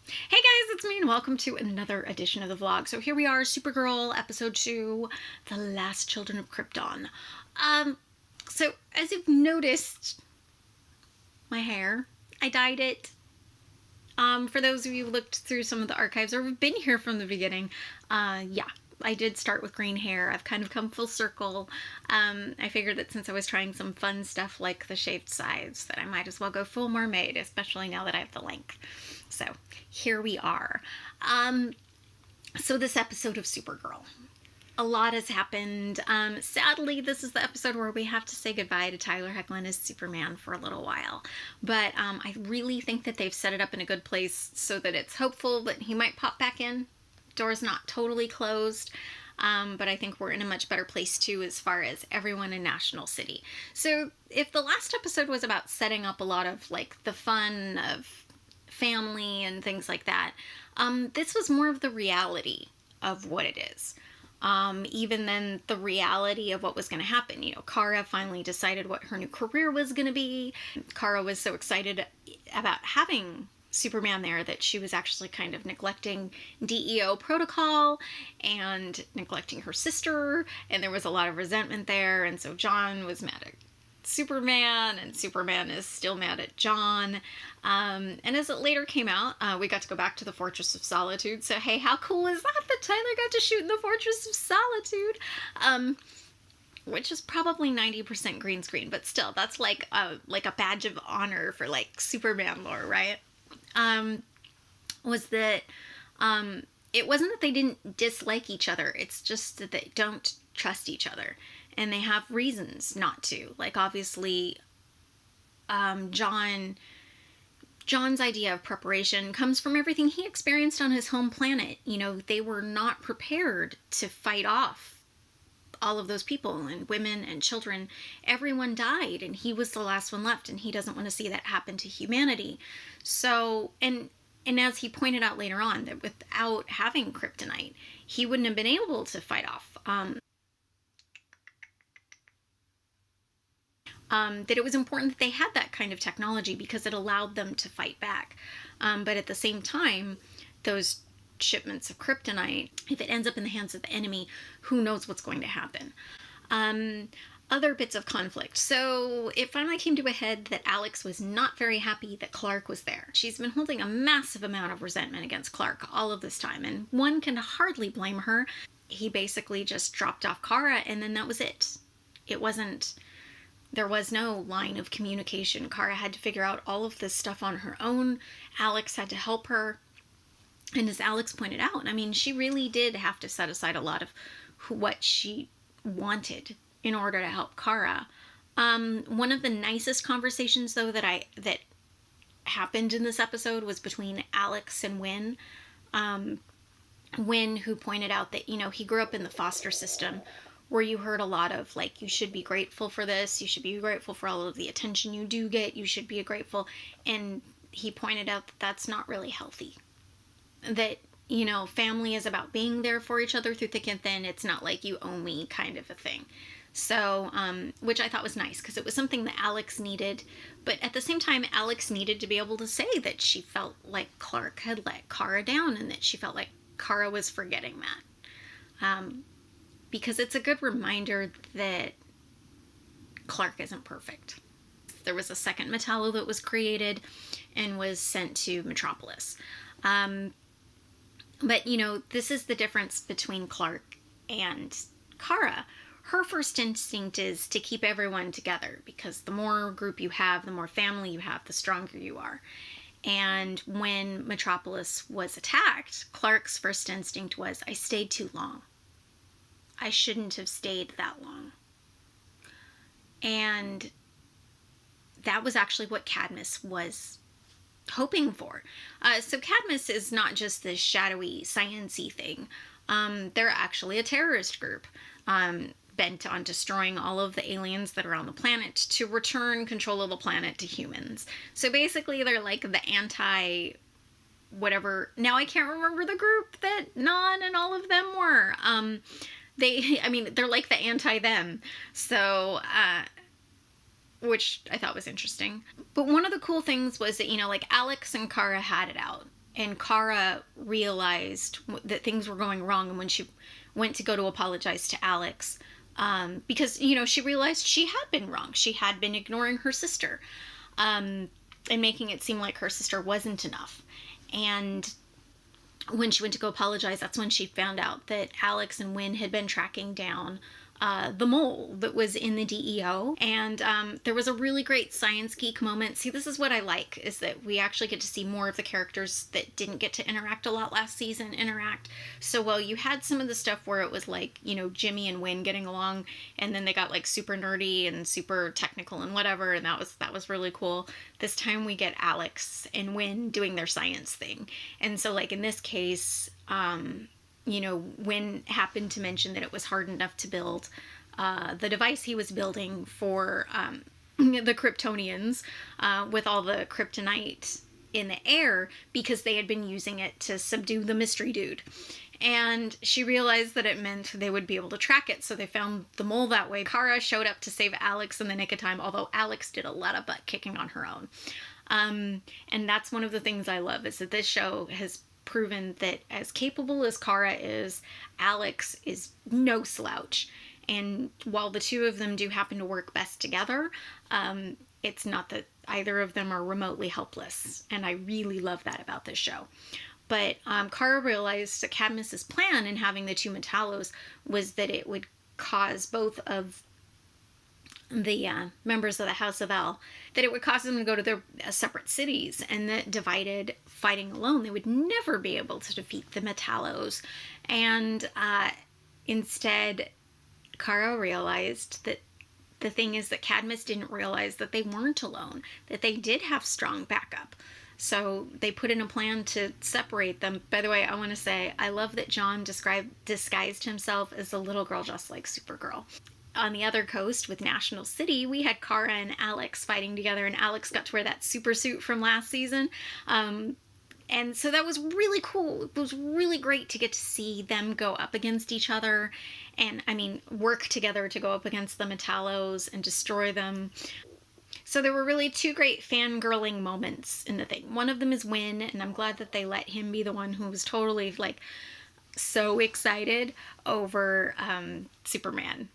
Hey guys, it's me and welcome to another edition of the vlog. So here we are, Supergirl, episode 2, The Last Children of Krypton. So as you've noticed, my hair, I dyed it. For those of you who looked through some of the archives or have been here from the beginning, yeah, I did start with green hair. I've kind of come full circle. I figured that since I was trying some fun stuff like the shaved sides, that I might as well go full mermaid, especially now that I have the length. So here we are. So this episode of Supergirl. A lot has happened. Sadly, this is the episode where we have to say goodbye to Tyler Hoechlin as Superman for a little while. But I really think that they've set it up in a good place so that it's hopeful that he might pop back in. Door's not totally closed. But I think we're in a much better place too as far as everyone in National City. So if the last episode was about setting up a lot of like the fun of family and things like that, this was more of the reality of what it is. Even then, the reality of what was going to happen. You know, Cara finally decided what her new career was going to be. Cara was so excited about having Superman there that she was actually kind of neglecting DEO protocol and neglecting her sister, and there was a lot of resentment there, and so John was mad at Superman, and Superman is still mad at John. And as it later came out, we got to go back to the Fortress of Solitude. So hey, how cool is that Tyler got to shoot in the Fortress of Solitude? Which is probably 90% green screen, but still, that's like a badge of honor for like Superman lore, right? Was that it wasn't that they didn't dislike each other, it's just that they don't trust each other. And they have reasons not to. Like, obviously, John's idea of preparation comes from everything he experienced on his home planet. You know, they were not prepared to fight off all of those people and women and children. Everyone died, and he was the last one left, and he doesn't want to see that happen to humanity. So, and as he pointed out later on, that without having kryptonite, he wouldn't have been able to fight off that it was important that they had that kind of technology because it allowed them to fight back. But at the same time, those shipments of kryptonite, if it ends up in the hands of the enemy, who knows what's going to happen. Other bits of conflict. So it finally came to a head that Alex was not very happy that Clark was there. She's been holding a massive amount of resentment against Clark all of this time, and one can hardly blame her. He basically just dropped off Cara, and then that was it. There was no line of communication. Cara had to figure out all of this stuff on her own. Alex had to help her. And as Alex pointed out, I mean, she really did have to set aside a lot of what she wanted in order to help Cara. One of the nicest conversations, though, that happened in this episode was between Alex and Wynn. Wynn, who pointed out that, you know, he grew up in the foster system, where you heard a lot of, like, you should be grateful for this, you should be grateful for all of the attention you do get, you should be grateful. And he pointed out that that's not really healthy. That, you know, family is about being there for each other through thick and thin. It's not like you owe me kind of a thing. So, which I thought was nice, because it was something that Alex needed. But at the same time, Alex needed to be able to say that she felt like Clark had let Cara down, and that she felt like Cara was forgetting that. Because it's a good reminder that Clark isn't perfect. There was a second Metallo that was created and was sent to Metropolis. But, you know, this is the difference between Clark and Cara. Her first instinct is to keep everyone together, because the more group you have, the more family you have, the stronger you are. And when Metropolis was attacked, Clark's first instinct was, I stayed too long. I shouldn't have stayed that long. And that was actually what Cadmus was hoping for. So Cadmus is not just this shadowy, science-y thing. They're actually a terrorist group bent on destroying all of the aliens that are on the planet to return control of the planet to humans. So basically they're like the anti whatever. Now I can't remember the group that Non and all of them were. They're like the anti-them. So, which I thought was interesting. But one of the cool things was that, you know, like Alex and Cara had it out. and Cara realized that things were going wrong, and when she went to go to apologize to Alex, because, you know, she realized she had been wrong. She had been ignoring her sister, and making it seem like her sister wasn't enough. And when she went to go apologize, that's when she found out that Alex and Wynn had been tracking down the mole that was in the DEO. And there was a really great science geek moment. See, this is what I like, is that we actually get to see more of the characters that didn't get to interact a lot last season interact. So while you had some of the stuff where it was like, you know, Jimmy and Wynn getting along, and then they got like super nerdy and super technical and whatever, and that was really cool. This time we get Alex and Wynn doing their science thing. And so like in this case, you know, Wynn happened to mention that it was hard enough to build the device he was building for the Kryptonians with all the kryptonite in the air, because they had been using it to subdue the mystery dude. And she realized that it meant they would be able to track it, so they found the mole that way. Cara showed up to save Alex in the nick of time, although Alex did a lot of butt kicking on her own. And that's one of the things I love, is that this show has proven that as capable as Cara is, Alex is no slouch. And while the two of them do happen to work best together, it's not that either of them are remotely helpless. And I really love that about this show. But Cara realized that Cadmus's plan in having the two Metallos was that it would cause both of the members of the House of L, that it would cause them to go to their separate cities, and that divided, fighting alone, they would never be able to defeat the Metallos. And instead, Cara realized that the thing is that Cadmus didn't realize that they weren't alone, that they did have strong backup. So they put in a plan to separate them. By the way, I want to say, I love that John disguised himself as a little girl just like Supergirl. On the other coast with National City, we had Cara and Alex fighting together, and Alex got to wear that super suit from last season. And so that was really cool. It was really great to get to see them go up against each other, and, I mean, work together to go up against the Metallos and destroy them. So there were really two great fangirling moments in the thing. One of them is Wynn, and I'm glad that they let him be the one who was totally, like, so excited over Superman.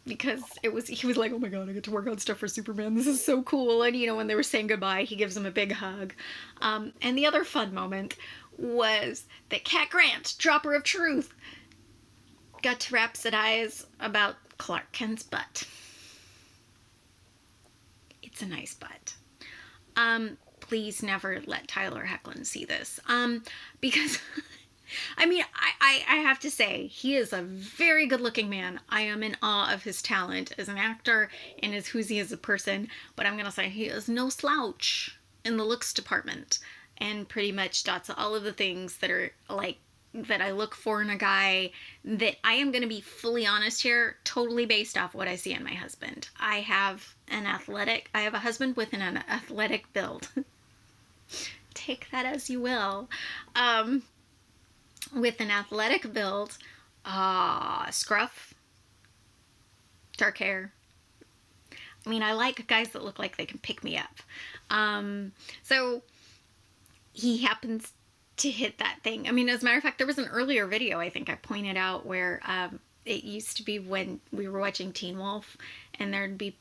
Because he was like, oh my god, I get to work on stuff for Superman. This is so cool. And, you know, when they were saying goodbye, he gives him a big hug. And the other fun moment was that Cat Grant, Dropper of Truth, got to rhapsodize about Clark Kent's butt. It's a nice butt. Please never let Tyler Hoechlin see this. Because... I mean, I have to say, he is a very good-looking man. I am in awe of his talent as an actor and as who he is as a person. But I'm going to say he is no slouch in the looks department. And pretty much dots all of the things that are, like, that I look for in a guy, that I am going to be fully honest here, totally based off what I see in my husband. I have a husband with an athletic build. Take that as you will. With an athletic build, scruff, dark hair. I mean, I like guys that look like they can pick me up. So he happens to hit that thing. I mean, as a matter of fact, there was an earlier video I think I pointed out where it used to be when we were watching Teen Wolf, and there'd be,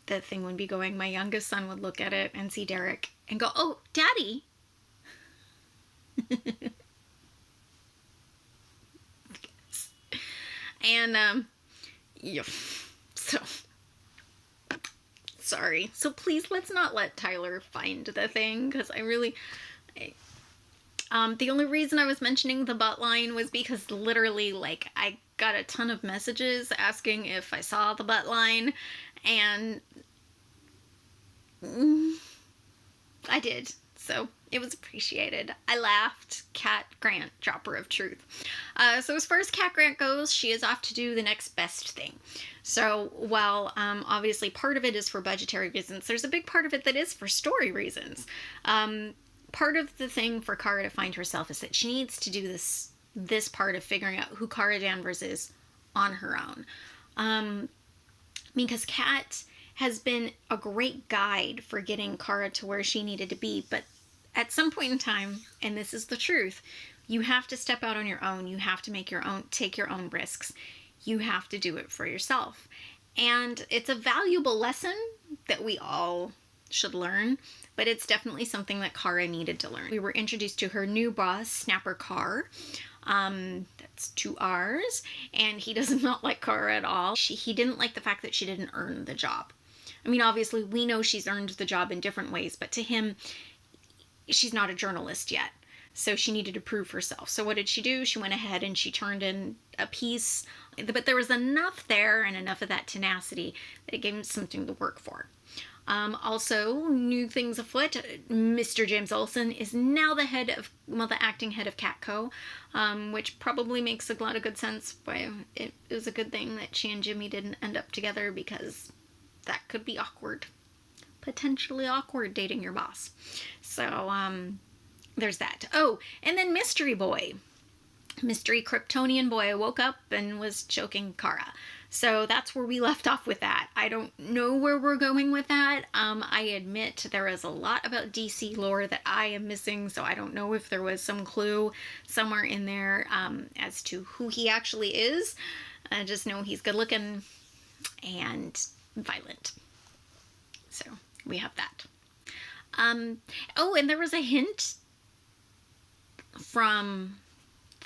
the thing would be going, my youngest son would look at it and see Derek and go, oh, Daddy. And, yeah, so, sorry. So please, let's not let Tyler find the thing, because the only reason I was mentioning the butt line was because literally, like, I got a ton of messages asking if I saw the butt line, and I did. So it was appreciated. I laughed. Cat Grant, Dropper of Truth. So as far as Cat Grant goes, she is off to do the next best thing. So while obviously part of it is for budgetary reasons, there's a big part of it that is for story reasons. Part of the thing for Cara to find herself is that she needs to do this part of figuring out who Cara Danvers is on her own. Because Cat has been a great guide for getting Cara to where she needed to be, but at some point in time, and this is the truth, you have to step out on your own. You have to take your own risks. You have to do it for yourself. And it's a valuable lesson that we all should learn, but it's definitely something that Cara needed to learn. We were introduced to her new boss, Snapper Carr. That's 2 R's, and he does not like Cara at all. He didn't like the fact that she didn't earn the job. I mean, obviously, we know she's earned the job in different ways, but to him, she's not a journalist yet. So she needed to prove herself. So what did she do? She went ahead and she turned in a piece, but there was enough there and enough of that tenacity that it gave him something to work for. Also, new things afoot. Mr. James Olsen is now the acting head of Catco, which probably makes a lot of good sense. But it was a good thing that she and Jimmy didn't end up together, because that could be awkward. Potentially awkward dating your boss. So, there's that. Oh, and then Mystery Kryptonian boy woke up and was choking Cara. So that's where we left off with that. I don't know where we're going with that. I admit there is a lot about DC lore that I am missing, so I don't know if there was some clue somewhere in there as to who he actually is. I just know he's good looking and violent. So we have that. Oh, and there was a hint from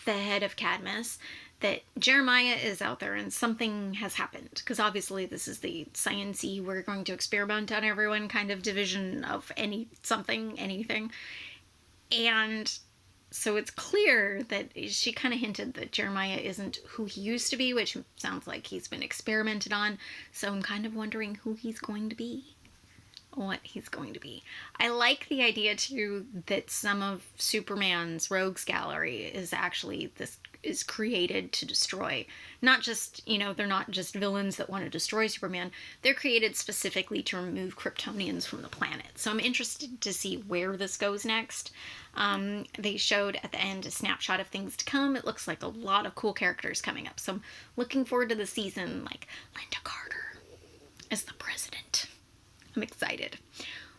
the head of Cadmus that Jeremiah is out there and something has happened. Because obviously this is the science-y, we're going to experiment on everyone kind of division of anything. And so it's clear that she kind of hinted that Jeremiah isn't who he used to be, which sounds like he's been experimented on. So I'm kind of wondering who he's going to be. What he's going to be. I like the idea too that some of Superman's rogues gallery is actually is created to destroy. Not just, they're not just villains that want to destroy Superman. They're created specifically to remove Kryptonians from the planet. So I'm interested to see where this goes next. They showed at the end a snapshot of things to come. It looks like a lot of cool characters coming up. So I'm looking forward to the season, like Linda Carter as the president. I'm excited.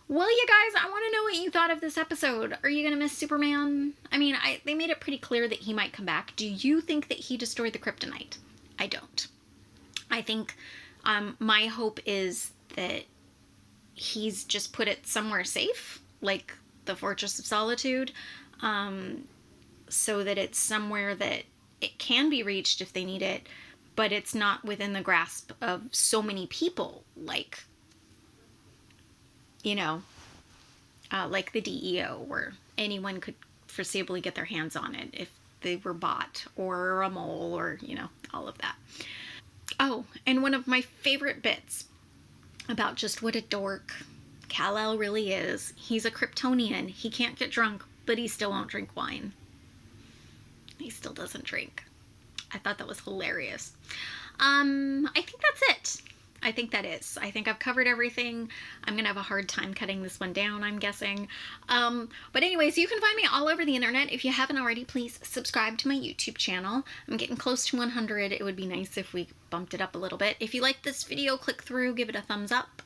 Well, you guys, I want to know what you thought of this episode. Are you going to miss Superman? I mean, they made it pretty clear that he might come back. Do you think that he destroyed the kryptonite? I don't. I think my hope is that he's just put it somewhere safe, like the Fortress of Solitude, so that it's somewhere that it can be reached if they need it, but it's not within the grasp of so many people, like like the DEO, where anyone could foreseeably get their hands on it if they were bought, or a mole, or, all of that. Oh, and one of my favorite bits about just what a dork Kal-El really is, he's a Kryptonian. He can't get drunk, but he still won't drink wine. He still doesn't drink. I thought that was hilarious. I think that's it. I think that is. I think I've covered everything. I'm going to have a hard time cutting this one down, I'm guessing. But anyways, you can find me all over the internet. If you haven't already, please subscribe to my YouTube channel. I'm getting close to 100. It would be nice if we bumped it up a little bit. If you like this video, click through, give it a thumbs up.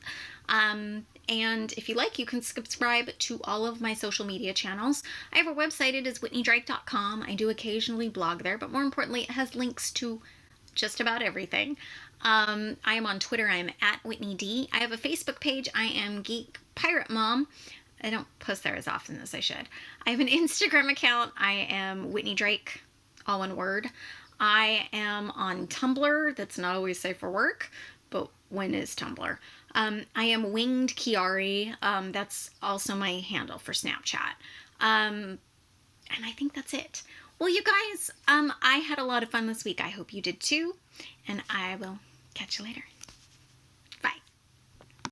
And if you like, you can subscribe to all of my social media channels. I have a website. It is whitneydrake.com. I do occasionally blog there, but more importantly, it has links to just about everything. I am on Twitter. I am at Whitney D. I have a Facebook page. I am Geek Pirate Mom. I don't post there as often as I should. I have an Instagram account. I am Whitney Drake, all one word. I am on Tumblr. That's not always safe for work, but when is Tumblr? I am Winged Kiari. That's also my handle for Snapchat. And I think that's it. Well, you guys, I had a lot of fun this week. I hope you did too. And I will catch you later.